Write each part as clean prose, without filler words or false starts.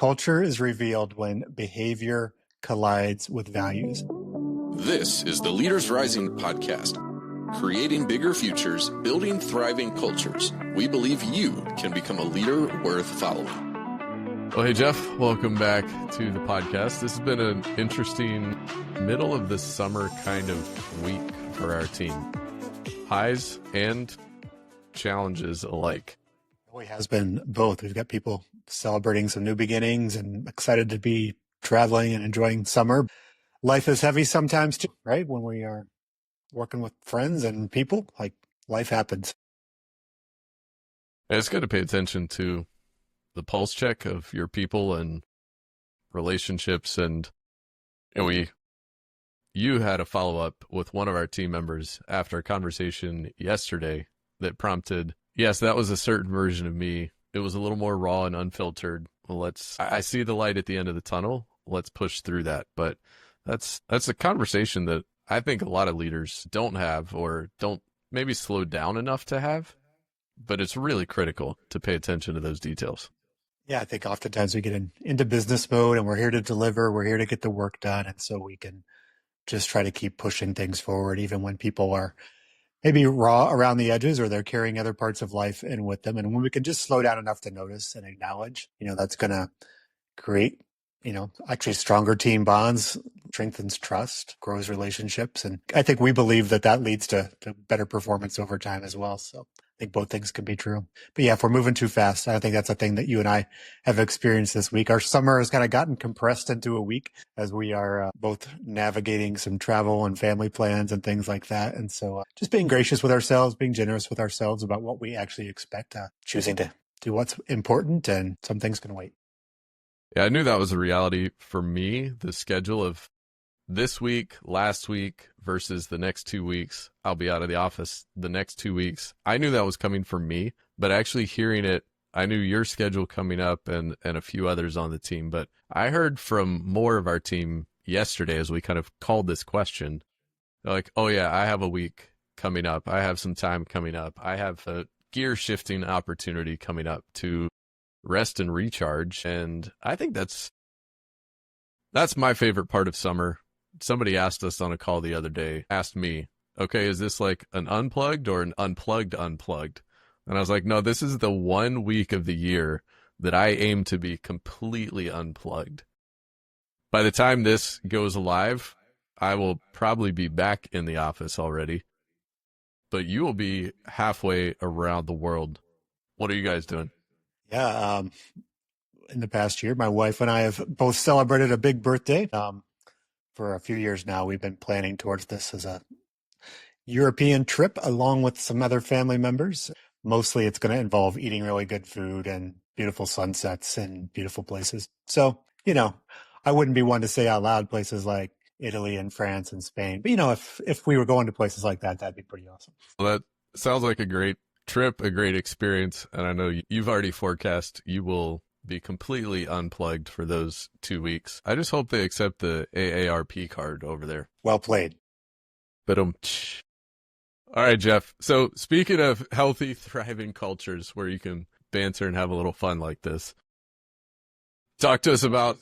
Culture is revealed when behavior collides with values. This is the Leaders Rising podcast. Creating bigger futures, building thriving cultures. We believe you can become a leader worth following. Well, hey, Jeff, welcome back to the podcast. This has been an interesting middle of the summer kind of week for our team. Highs and challenges alike. It has been both. We've got people celebrating some new beginnings and excited to be traveling and enjoying summer. Life is heavy sometimes too, right? When we are working with friends and people, like life happens. And it's good to pay attention to the pulse check of your people and relationships. And you had a follow-up with one of our team members after a conversation yesterday that prompted, yes, that was a certain version of me. It was a little more raw and unfiltered. Well, I see the light at the end of the tunnel. Let's push through that. But that's a conversation that I think a lot of leaders don't have or don't maybe slow down enough to have. But it's really critical to pay attention to those details. Yeah, I think oftentimes we get into business mode and we're here to deliver. We're here to get the work done. And so we can just try to keep pushing things forward, even when people are maybe raw around the edges or they're carrying other parts of life in with them. And when we can just slow down enough to notice and acknowledge, that's going to create, actually stronger team bonds, strengthens trust, grows relationships. And I think we believe that leads to better performance over time as well. So I think both things can be true. But yeah, if we're moving too fast, I think that's a thing that you and I have experienced this week. Our summer has kind of gotten compressed into a week as we are both navigating some travel and family plans and things like that. And so just being gracious with ourselves, being generous with ourselves about what we actually expect, choosing to do what's important, and some things can wait. Yeah, I knew that was a reality for me, the schedule of this week, last week versus the next 2 weeks. I'll be out of the office the next 2 weeks. I knew that was coming for me, but actually hearing it, I knew your schedule coming up and a few others on the team. But I heard from more of our team yesterday as we kind of called this question. They're like, oh yeah, I have a week coming up. I have some time coming up. I have a gear shifting opportunity coming up to rest and recharge. And I think that's my favorite part of summer. Somebody asked us on a call the other day, asked me, okay, is this like an unplugged or an unplugged? And I was like, no, this is the 1 week of the year that I aim to be completely unplugged. By the time this goes live, I will probably be back in the office already, but you will be halfway around the world. What are you guys doing? Yeah. In the past year, my wife and I have both celebrated a big birthday. For a few years now, we've been planning towards this as a European trip along with some other family members. Mostly it's going to involve eating really good food and beautiful sunsets and beautiful places. So, I wouldn't be one to say out loud places like Italy and France and Spain. But, if we were going to places like that, that'd be pretty awesome. Well, that sounds like a great trip, a great experience. And I know you've already forecast you will be completely unplugged for those 2 weeks. I just hope they accept the AARP card over there. Well played. But all right, Jeff. So speaking of healthy, thriving cultures where you can banter and have a little fun like this, talk to us about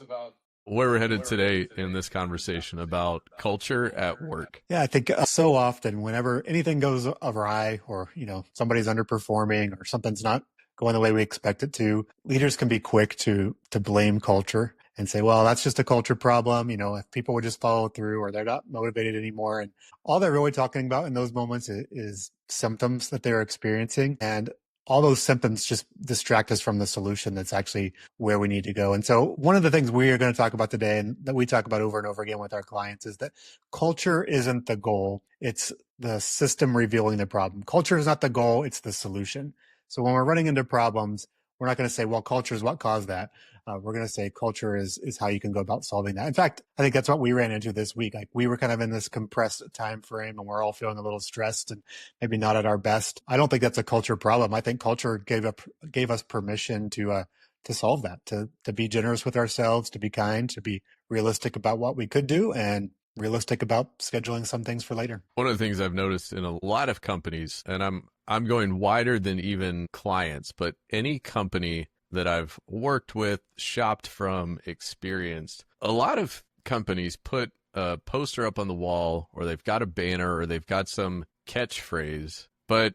where we're headed today in this conversation about culture at work. Yeah, I think so often whenever anything goes awry or, somebody's underperforming or something's not going the way we expect it to, leaders can be quick to blame culture and say, well, that's just a culture problem. If people would just follow through or they're not motivated anymore. And all they're really talking about in those moments is symptoms that they're experiencing. And all those symptoms just distract us from the solution that's actually where we need to go. And so one of the things we are going to talk about today and that we talk about over and over again with our clients is that culture isn't the goal. It's the system revealing the problem. Culture is not the goal. It's the solution. So when we're running into problems, we're not going to say, well, culture is what caused that. We're going to say culture is how you can go about solving that. In fact, I think that's what we ran into this week. Like we were kind of in this compressed time frame and we're all feeling a little stressed and maybe not at our best. I don't think that's a culture problem. I think culture gave us permission to solve that, to be generous with ourselves, to be kind, to be realistic about what we could do and realistic about scheduling some things for later. One of the things I've noticed in a lot of companies, and I'm going wider than even clients, but any company that I've worked with, shopped from, experienced, a lot of companies put a poster up on the wall, or they've got a banner, or they've got some catchphrase. But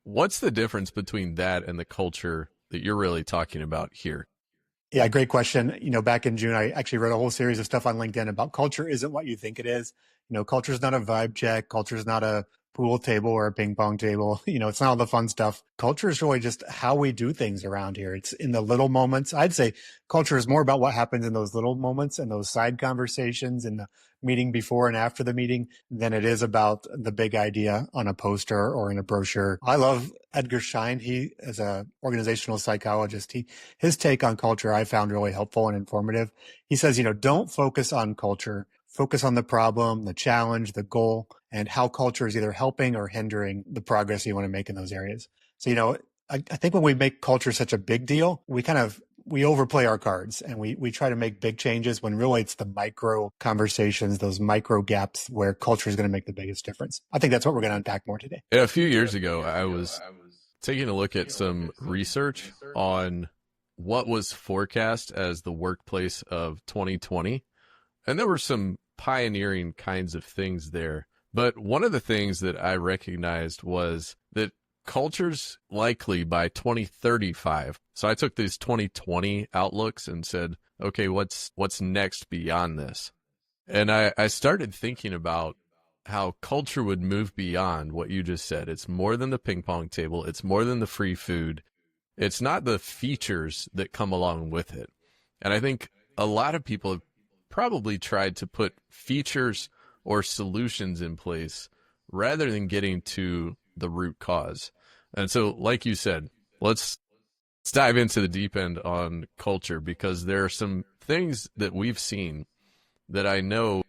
what's the difference between that and the culture that you're really talking about here? Yeah, great question. Back in June, I actually wrote a whole series of stuff on LinkedIn about culture isn't what you think it is. Culture is not a vibe check. Culture is not a pool table or a ping pong table. It's not all the fun stuff. Culture is really just how we do things around here. It's in the little moments. I'd say culture is more about what happens in those little moments and those side conversations in the meeting before and after the meeting than it is about the big idea on a poster or in a brochure. I love Edgar Schein. He is a organizational psychologist. His take on culture I found really helpful and informative. He says, don't focus on culture. Focus on the problem, the challenge, the goal, and how culture is either helping or hindering the progress you want to make in those areas. So, I think when we make culture such a big deal, we overplay our cards and we try to make big changes when really it's the micro conversations, those micro gaps where culture is going to make the biggest difference. I think that's what we're going to unpack more today. A few years ago, I was taking a look at some research on what was forecast as the workplace of 2020. And there were some pioneering kinds of things there. But one of the things that I recognized was that culture's likely by 2035. So I took these 2020 outlooks and said, okay, what's next beyond this? And I started thinking about how culture would move beyond what you just said. It's more than the ping pong table. It's more than the free food. It's not the features that come along with it. And I think a lot of people have probably tried to put features or solutions in place rather than getting to the root cause. And so, like you said, let's dive into the deep end on culture, because there are some things that we've seen that I know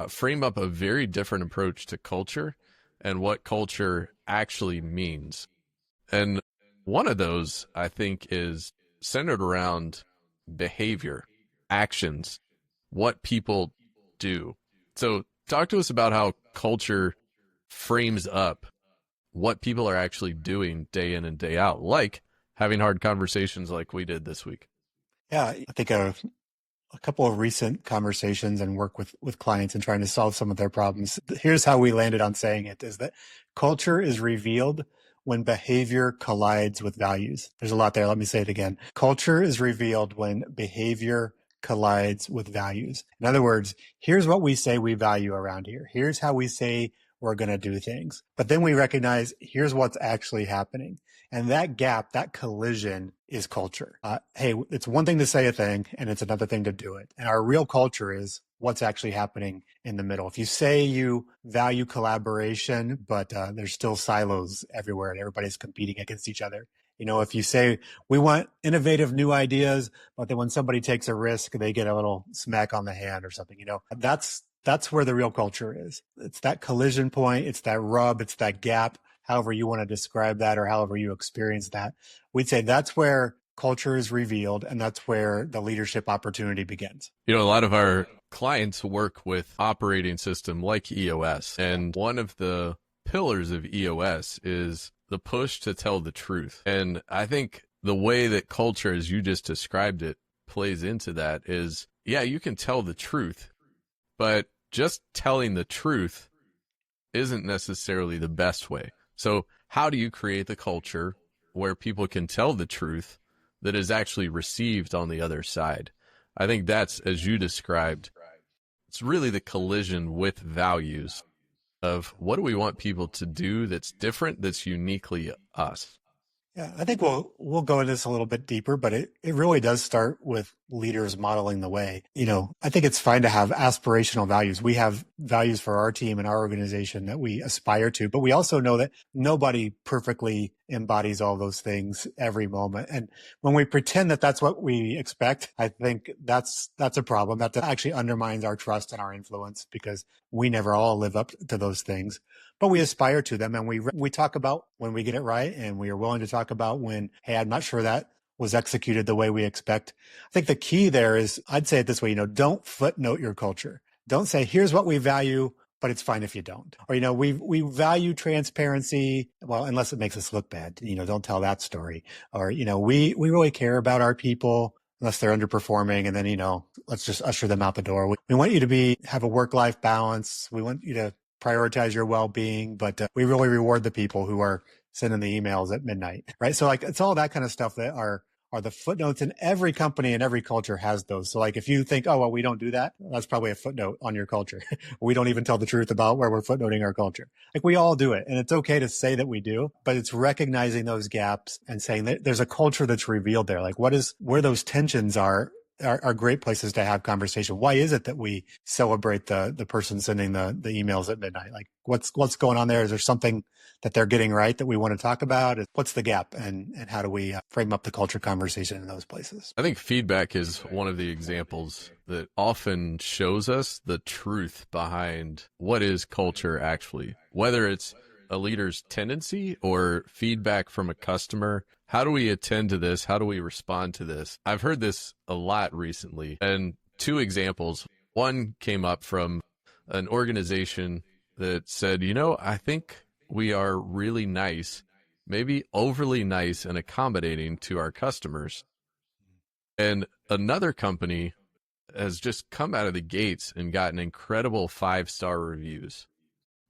frame up a very different approach to culture and what culture actually means. And one of those, I think, is centered around behavior, actions, what people do. So talk to us about how culture frames up what people are actually doing day in and day out, like having hard conversations like we did this week. Yeah, I think a couple of recent conversations and work with clients and trying to solve some of their problems. Here's how we landed on saying it, is that culture is revealed when behavior collides with values. There's a lot there. Let me say it again. Culture is revealed when behavior collides with values. In other words, here's what we say we value around here. Here's how we say we're going to do things. But then we recognize here's what's actually happening. And that gap, that collision is culture. Hey, it's one thing to say a thing and it's another thing to do it. And our real culture is what's actually happening in the middle. If you say you value collaboration, but there's still silos everywhere and everybody's competing against each other. If you say we want innovative new ideas, but then when somebody takes a risk, they get a little smack on the hand or something, that's where the real culture is. It's that collision point. It's that rub. It's that gap, however you want to describe that or however you experience that. We'd say that's where culture is revealed, and that's where the leadership opportunity begins. A lot of our clients work with operating system like EOS, and one of the pillars of EOS is the push to tell the truth. And I think the way that culture, as you just described it, plays into that is, yeah, you can tell the truth, but just telling the truth isn't necessarily the best way. So how do you create the culture where people can tell the truth that is actually received on the other side? I think that's, as you described, it's really the collision with values of what do we want people to do that's different, that's uniquely us. Yeah, I think we'll go into this a little bit deeper, but it really does start with leaders modeling the way. I think it's fine to have aspirational values. We have values for our team and our organization that we aspire to, but we also know that nobody perfectly embodies all those things every moment. And when we pretend that that's what we expect, I think that's a problem. That actually undermines our trust and our influence, because we never all live up to those things. But we aspire to them, and we talk about when we get it right, and we are willing to talk about when, hey, I'm not sure that was executed the way we expect. I think the key there is, I'd say it this way, don't footnote your culture. Don't say, here's what we value, but it's fine if you don't. Or, we value transparency. Well, unless it makes us look bad, don't tell that story. Or, we really care about our people unless they're underperforming. And then, let's just usher them out the door. We want you to have a work-life balance. We want you to prioritize your well-being, but we really reward the people who are sending the emails at midnight, right? So it's all that kind of stuff that are the footnotes, and every company and every culture has those. So if you think, oh, well, we don't do that, that's probably a footnote on your culture. We don't even tell the truth about where we're footnoting our culture. We all do it. And it's okay to say that we do, but it's recognizing those gaps and saying that there's a culture that's revealed there. Where those tensions are great places to have conversation. Why is it that we celebrate the person sending the emails at midnight? What's going on there? Is there something that they're getting right that we want to talk about? What's the gap, and how do we frame up the culture conversation in those places? I think feedback is one of the examples that often shows us the truth behind what is culture actually, whether it's a leader's tendency or feedback from a customer. How do we attend to this? How do we respond to this? I've heard this a lot recently, and two examples. One came up from an organization that said, I think we are really nice, maybe overly nice and accommodating to our customers. And another company has just come out of the gates and gotten incredible 5-star reviews.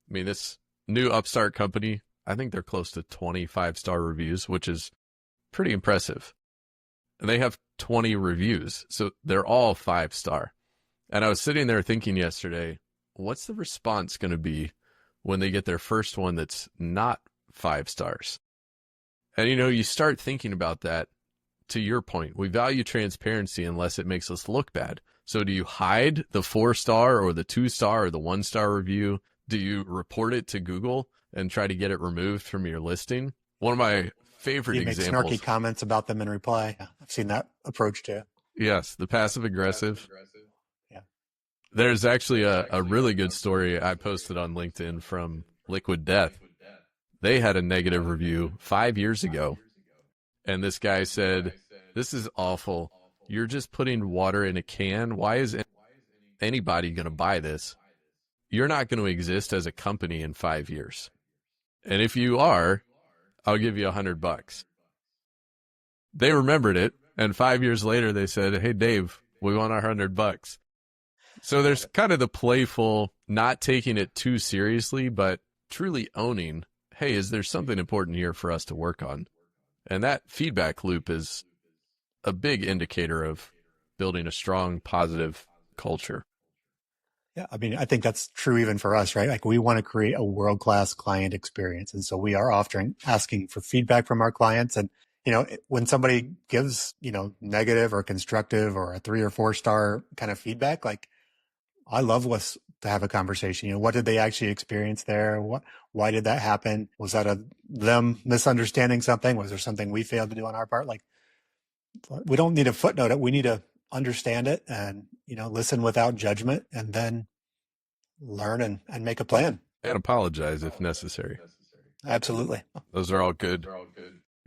I mean, this new upstart company, I think they're close to 25-star reviews, which is pretty impressive. And they have 20 reviews, so they're all 5-star. And I was sitting there thinking yesterday, what's the response going to be when they get their first one that's not 5 stars? And, you start thinking about that. To your point, we value transparency unless it makes us look bad. So do you hide the 4-star or the 2-star or the 1-star review? Do you report it to Google and try to get it removed from your listing? One of my favorite examples. Make snarky comments about them in reply. I've seen that approach too. Yes, the passive aggressive. Yeah. There's actually a really good story I posted on LinkedIn from Liquid Death. They had a negative review 5 years ago. And this guy said, "This is awful. You're just putting water in a can. Why is anybody going to buy this? You're not going to exist as a company in 5 years. And if you are, I'll give you $100. They remembered it. And 5 years later, they said, "Hey, Dave, we want our $100. So there's kind of the playful, not taking it too seriously, but truly owning, hey, is there something important here for us to work on? And that feedback loop is a big indicator of building a strong, positive culture. Yeah, I mean, I think that's true even for us, right? We want to create a world-class client experience. And so we are often asking for feedback from our clients. And, when somebody gives, negative or constructive or a 3 or 4-star kind of feedback, I love to have a conversation. What did they actually experience there? Why did that happen? Was that them misunderstanding something? Was there something we failed to do on our part? We don't need to footnote it. We need to understand it and, listen without judgment, and then learn and make a plan. And apologize if necessary. Absolutely. Those are all good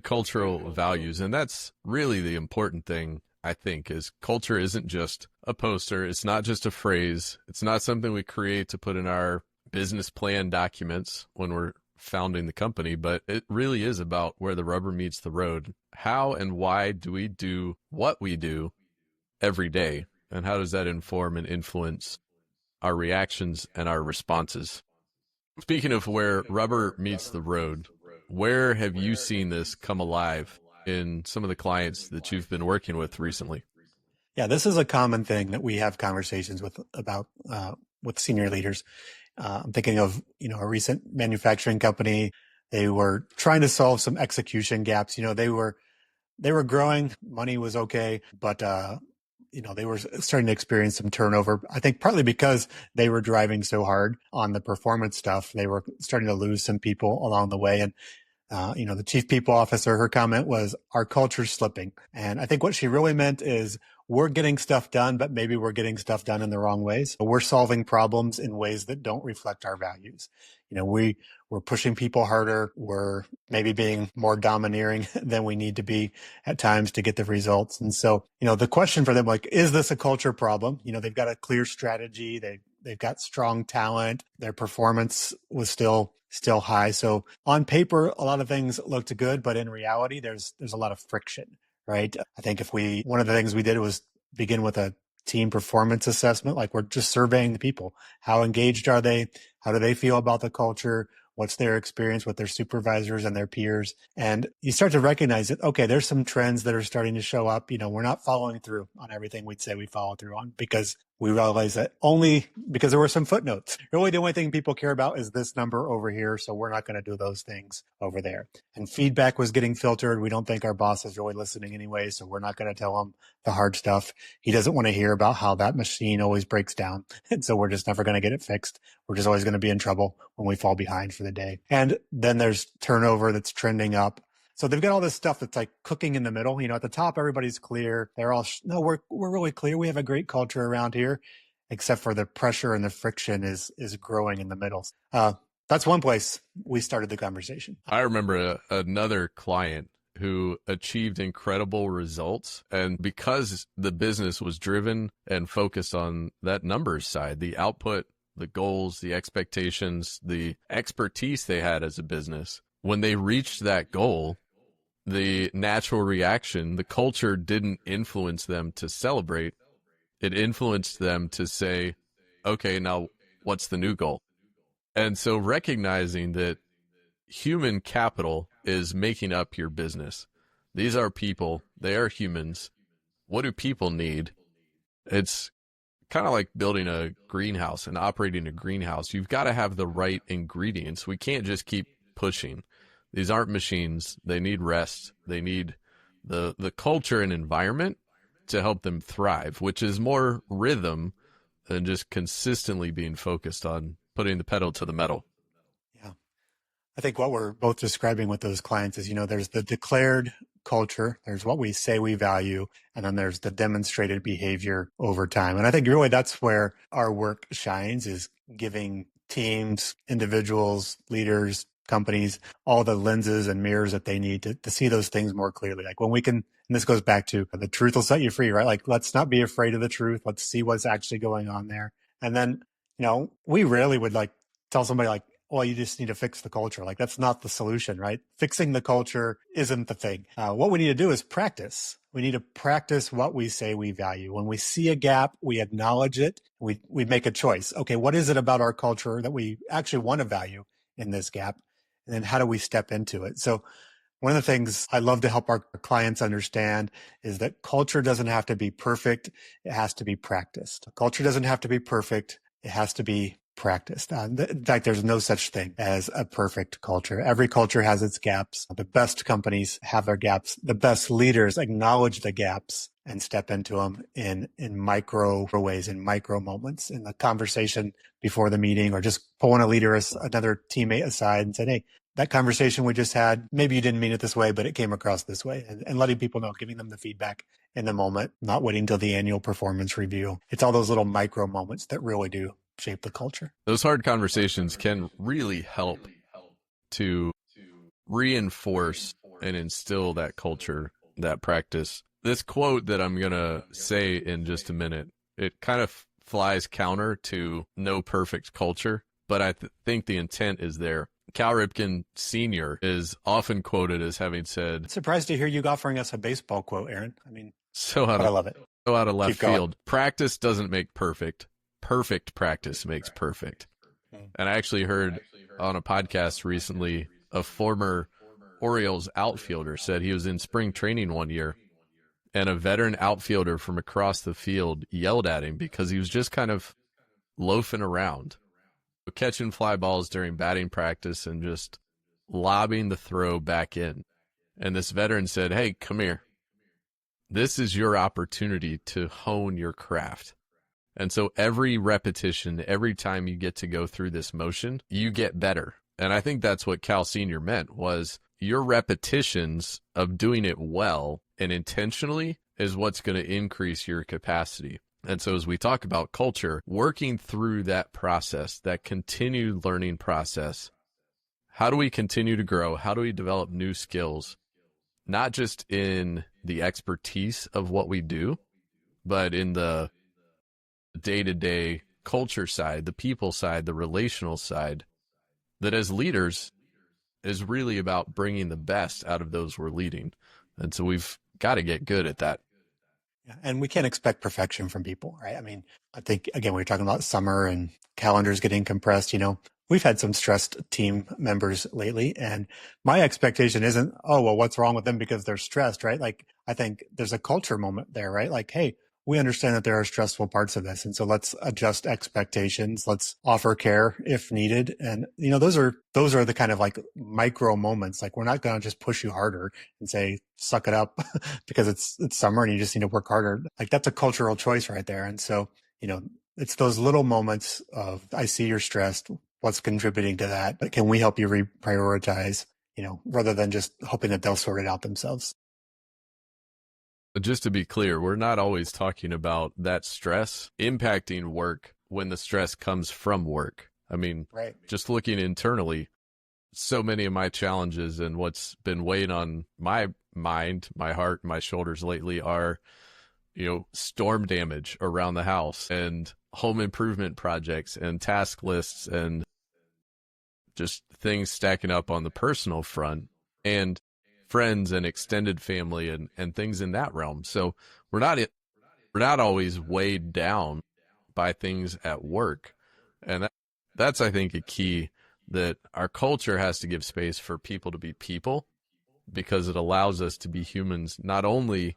cultural values. And that's really the important thing, I think, is culture isn't just a poster. It's not just a phrase. It's not something we create to put in our business plan documents when we're founding the company, but it really is about where the rubber meets the road. How and why do we do what we do every day? And how does that inform and influence our reactions and our responses? Speaking of where rubber meets the road, where have you seen this come alive in some of the clients that you've been working with recently? Yeah, this is a common thing that we have conversations about senior leaders. I'm thinking of, a recent manufacturing company. They were trying to solve some execution gaps. They were growing, money was okay, but they were starting to experience some turnover. I think partly because they were driving so hard on the performance stuff, they were starting to lose some people along the way. And the chief people officer, her comment was, "Our culture's slipping." And I think what she really meant is, we're getting stuff done, but maybe we're getting stuff done in the wrong ways. We're solving problems in ways that don't reflect our values. We're pushing people harder. We're maybe being more domineering than we need to be at times to get the results. And so, the question for them, is this a culture problem? They've got a clear strategy. They've got strong talent. Their performance was still high. So on paper, a lot of things looked good, but in reality, there's a lot of friction, right? I think one of the things we did was begin with a team performance assessment. Like, we're just surveying the people. How engaged are they? How do they feel about the culture? What's their experience with their supervisors and their peers? And you start to recognize that, okay, there's some trends that are starting to show up. We're not following through on everything we'd say we follow through on, because we realize that only because there were some footnotes. Really, the only thing people care about is this number over here. So we're not going to do those things over there. And feedback was getting filtered. We don't think our boss is really listening anyway. So we're not going to tell him the hard stuff. He doesn't want to hear about how that machine always breaks down. And so we're just never going to get it fixed. We're just always going to be in trouble when we fall behind for the day. And then there's turnover that's trending up. So they've got all this stuff that's like cooking in the middle. At the top, everybody's clear. They're all, no, we're really clear. We have a great culture around here, except for the pressure and the friction is growing in the middle. That's one place we started the conversation. I remember another client who achieved incredible results. And because the business was driven and focused on that numbers side, the output, the goals, the expectations, the expertise they had as a business, when they reached that goal, the natural reaction, the culture didn't influence them to celebrate. It influenced them to say, okay, now what's the new goal? And so recognizing that human capital is making up your business. These are people. They are humans. What do people need? It's kind of like building a greenhouse and operating a greenhouse. You've got to have the right ingredients. We can't just keep pushing. These aren't machines. They need rest. They need the culture and environment to help them thrive, which is more rhythm than just consistently being focused on putting the pedal to the metal. Yeah. I think what we're both describing with those clients is, there's the declared culture, there's what we say we value, and then there's the demonstrated behavior over time. And I think really that's where our work shines, is giving teams, individuals, leaders, companies, all the lenses and mirrors that they need to see those things more clearly. Like when we can, and this goes back to the truth will set you free, right? Like, let's not be afraid of the truth. Let's see what's actually going on there. And then, we rarely would tell somebody well, you just need to fix the culture. That's not the solution, right? Fixing the culture isn't the thing. What we need to do is practice. We need to practice what we say we value. When we see a gap, we acknowledge it. We make a choice. Okay, what is it about our culture that we actually want to value in this gap? And then how do we step into it? So one of the things I love to help our clients understand is that culture doesn't have to be perfect. It has to be practiced. Culture doesn't have to be perfect. It has to be practiced. In fact, there's no such thing as a perfect culture. Every culture has its gaps. The best companies have their gaps. The best leaders acknowledge the gaps and step into them in micro ways, in micro moments, in the conversation before the meeting, or just pulling another teammate aside and saying, hey, that conversation we just had, maybe you didn't mean it this way, but it came across this way, and letting people know, giving them the feedback in the moment, not waiting till the annual performance review. It's all those little micro moments that really do shape the culture. Those hard conversations can really help to reinforce and instill that culture, that practice. This quote that I'm going to say in just a minute, it kind of flies counter to no perfect culture, but I think the intent is there. Cal Ripken Sr. is often quoted as having said, surprised to hear you offering us a baseball quote, Aaron. I mean, I love it. So out of left field. Practice doesn't make perfect. Perfect practice makes perfect. And I actually heard on a podcast recently, a former Orioles outfielder said he was in spring training one year, and a veteran outfielder from across the field yelled at him because he was just kind of loafing around, catching fly balls during batting practice and just lobbing the throw back in. And this veteran said, hey, come here. This is your opportunity to hone your craft. And so every repetition, every time you get to go through this motion, you get better. And I think that's what Cal Sr. meant, was your repetitions of doing it well and intentionally is what's going to increase your capacity. And so as we talk about culture, working through that process, that continued learning process, how do we continue to grow? How do we develop new skills, not just in the expertise of what we do, but in the day-to-day culture side, the people side, the relational side, that as leaders is really about bringing the best out of those we're leading. And so we've got to get good at that. Yeah, and we can't expect perfection from people, right? I mean, I think, again, we were talking about summer and calendars getting compressed. We've had some stressed team members lately, and my expectation isn't, oh, well, what's wrong with them because they're stressed, right? Like, I think there's a culture moment there, right? Like, hey, we understand that there are stressful parts of this. And so let's adjust expectations. Let's offer care if needed. And, those are the kind of like micro moments. Like, we're not going to just push you harder and say, suck it up because it's summer and you just need to work harder. Like, that's a cultural choice right there. And so, it's those little moments of, I see you're stressed. What's contributing to that? But can we help you reprioritize, rather than just hoping that they'll sort it out themselves? Just to be clear, we're not always talking about that stress impacting work when the stress comes from work. I mean, right. Just looking internally, so many of my challenges and what's been weighing on my mind, my heart, my shoulders lately are, storm damage around the house and home improvement projects and task lists and just things stacking up on the personal front and friends and extended family and things in that realm. So we're not always weighed down by things at work. And that's, I think, a key, that our culture has to give space for people to be people, because it allows us to be humans, not only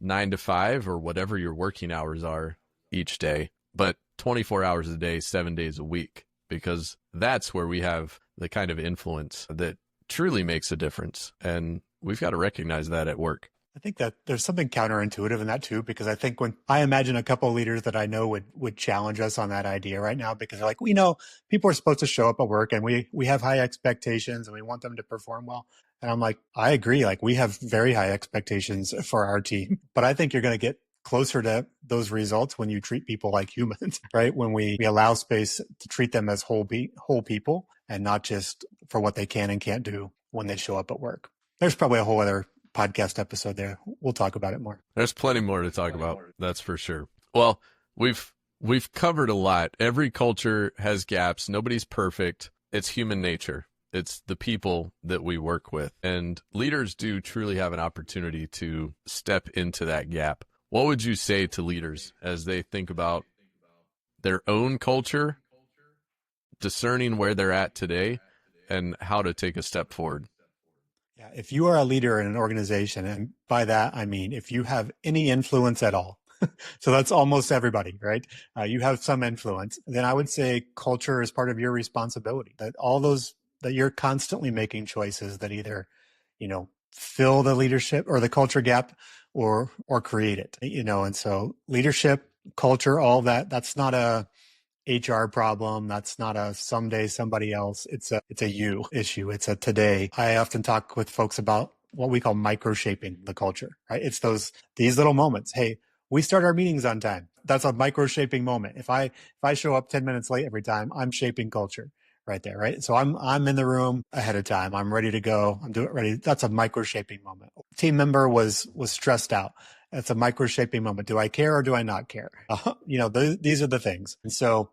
9 to 5 or whatever your working hours are each day, but 24 hours a day, 7 days a week, because that's where we have the kind of influence that truly makes a difference. And we've got to recognize that at work. I think that there's something counterintuitive in that too, because I think when I imagine a couple of leaders that I know would challenge us on that idea right now, because they're like, we know people are supposed to show up at work and we have high expectations and we want them to perform well. And I'm like, I agree. Like, we have very high expectations for our team, but I think you're going to get closer to those results when you treat people like humans, right? When we allow space to treat them as whole people and not just for what they can and can't do when they show up at work. There's probably a whole other podcast episode there. We'll talk about it more. There's plenty more to talk about. That's for sure. Well, we've covered a lot. Every culture has gaps. Nobody's perfect. It's human nature. It's the people that we work with. And leaders do truly have an opportunity to step into that gap. What would you say to leaders as they think about their own culture, discerning where they're at today, and how to take a step forward? Yeah, if you are a leader in an organization, and by that I mean if you have any influence at all, so that's almost everybody, right? You have some influence, then I would say culture is part of your responsibility. That you're constantly making choices that either, fill the leadership or the culture gap or create it, and so leadership, culture, all that's not a HR problem. That's not a someday somebody else. It's a you issue. It's a today. I often talk with folks about what we call micro shaping the culture, right? It's these little moments. Hey, we start our meetings on time. That's a micro shaping moment. If I show up 10 minutes late every time, I'm shaping culture right there, right? So I'm in the room ahead of time. I'm ready to go. I'm ready. That's a micro shaping moment. Team member was stressed out. That's a micro shaping moment. Do I care or do I not care? These are the things. And so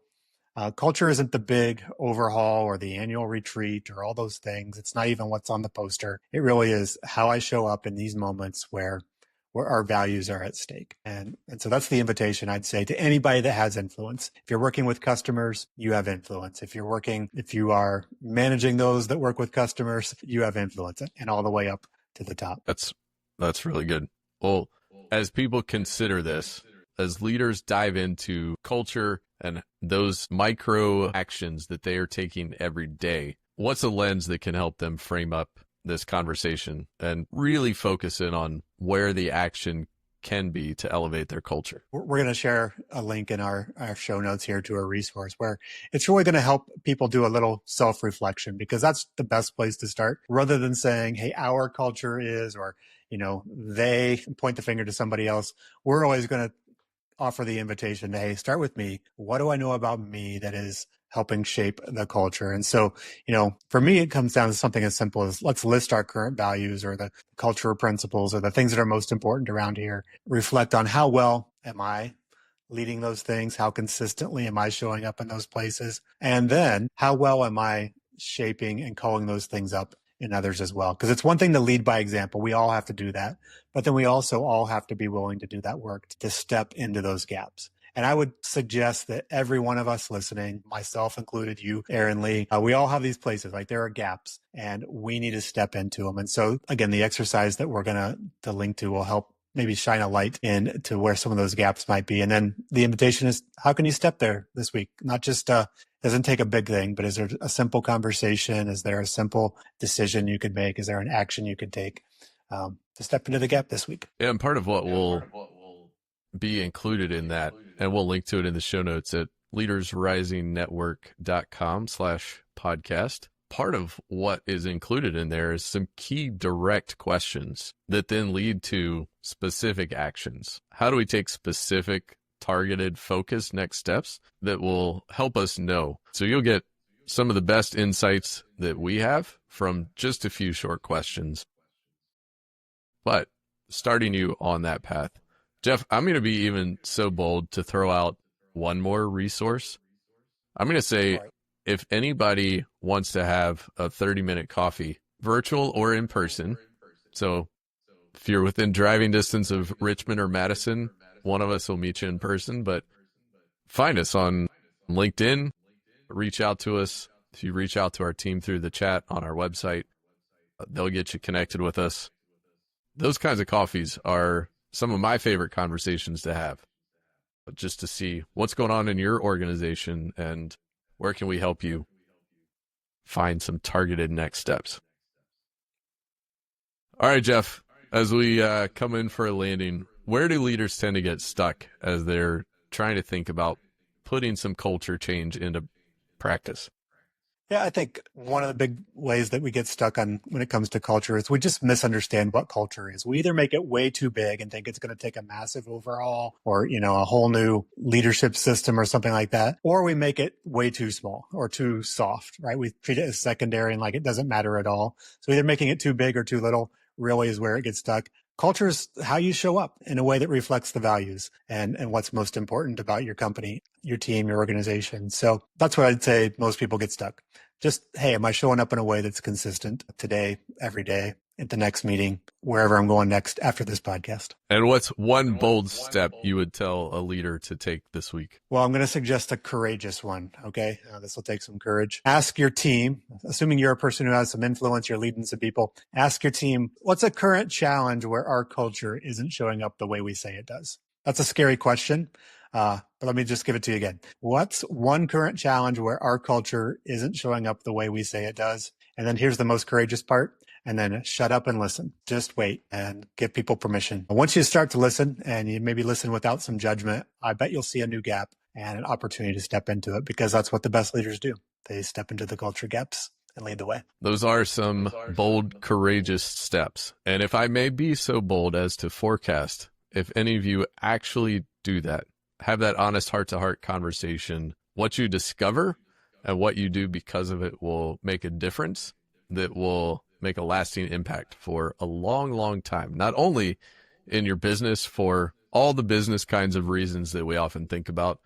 culture isn't the big overhaul or the annual retreat or all those things. It's not even what's on the poster. It really is how I show up in these moments where our values are at stake. And so that's the invitation I'd say to anybody that has influence. If you're working with customers, you have influence. If you are managing those that work with customers, you have influence, and all the way up to the top. That's really good. Well, as people consider this, as leaders dive into culture and those micro actions that they are taking every day, what's a lens that can help them frame up this conversation and really focus in on where the action can be to elevate their culture? We're going to share a link in our show notes here to a resource where it's really going to help people do a little self-reflection, because that's the best place to start, rather than saying, hey, our culture is, or, they point the finger to somebody else. We're always going to offer the invitation to, hey, start with me. What do I know about me that is helping shape the culture? And so, for me, it comes down to something as simple as let's list our current values or the cultural principles or the things that are most important around here. Reflect on how well am I leading those things? How consistently am I showing up in those places? And then how well am I shaping and calling those things up in others as well? Because it's one thing to lead by example. We all have to do that. But then we also all have to be willing to do that work to step into those gaps. And I would suggest that every one of us listening, myself included, you, Aaron Lee, we all have these places, like there are gaps and we need to step into them. And so again, the exercise that we're going to link to will help maybe shine a light into where some of those gaps might be. And then the invitation is, how can you step there this week? Not just, doesn't take a big thing, but is there a simple conversation? Is there a simple decision you could make? Is there an action you could take to step into the gap this week? Yeah, and part of what will be included in that, and we'll link to it in the show notes at leadersrisingnetwork.com/podcast. Part of what is included in there is some key direct questions that then lead to specific actions. How do we take specific, targeted, focused next steps that will help us know? So you'll get some of the best insights that we have from just a few short questions, but starting you on that path. Jeff, I'm going to be even so bold to throw out one more resource. I'm going to say, if anybody wants to have a 30-minute coffee, virtual or in person, so if you're within driving distance of Richmond or Madison, one of us will meet you in person, but find us on LinkedIn, reach out to us. If you reach out to our team through the chat on our website, they'll get you connected with us. Those kinds of coffees are some of my favorite conversations to have, just to see what's going on in your organization and where can we help you find some targeted next steps. All right, Jeff, as we come in for a landing, where do leaders tend to get stuck as they're trying to think about putting some culture change into practice? Yeah, I think one of the big ways that we get stuck on when it comes to culture is we just misunderstand what culture is. We either make it way too big and think it's going to take a massive overhaul or, a whole new leadership system or something like that, or we make it way too small or too soft, right? We treat it as secondary and like it doesn't matter at all. So either making it too big or too little really is where it gets stuck. Culture is how you show up in a way that reflects the values and what's most important about your company, your team, your organization. So that's what I'd say most people get stuck. Just, hey, am I showing up in a way that's consistent today, every day, at the next meeting, wherever I'm going next after this podcast? And what's one bold step you would tell a leader to take this week? Well, I'm going to suggest a courageous one, okay? This will take some courage. Ask your team, assuming you're a person who has some influence, you're leading some people, ask your team, what's a current challenge where our culture isn't showing up the way we say it does? That's a scary question. But let me just give it to you again. What's one current challenge where our culture isn't showing up the way we say it does? And then here's the most courageous part. And then shut up and listen. Just wait and give people permission. Once you start to listen and you maybe listen without some judgment, I bet you'll see a new gap and an opportunity to step into it, because that's what the best leaders do. They step into the culture gaps and lead the way. Those are some bold, courageous steps. And if I may be so bold as to forecast, if any of you actually do that, have that honest heart-to-heart conversation, what you discover and what you do because of it will make a difference that will make a lasting impact for a long, long time. Not only in your business for all the business kinds of reasons that we often think about,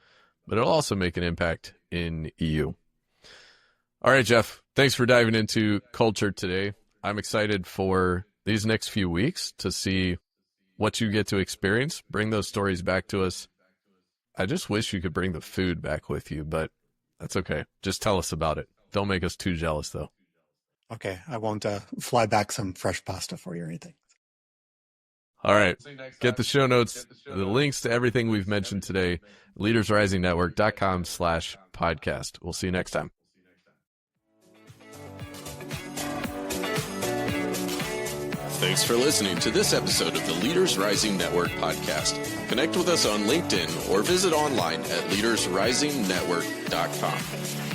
but it'll also make an impact in you. All right, Jeff, thanks for diving into culture today. I'm excited for these next few weeks to see what you get to experience. Bring those stories back to us. I just wish you could bring the food back with you, but that's okay. Just tell us about it. Don't make us too jealous, though. Okay, I won't fly back some fresh pasta for you or anything. All right, get the show notes, the links to everything we've mentioned today, leadersrisingnetwork.com/podcast. We'll see you next time. Thanks for listening to this episode of the Leaders Rising Network podcast. Connect with us on LinkedIn or visit online at leadersrisingnetwork.com.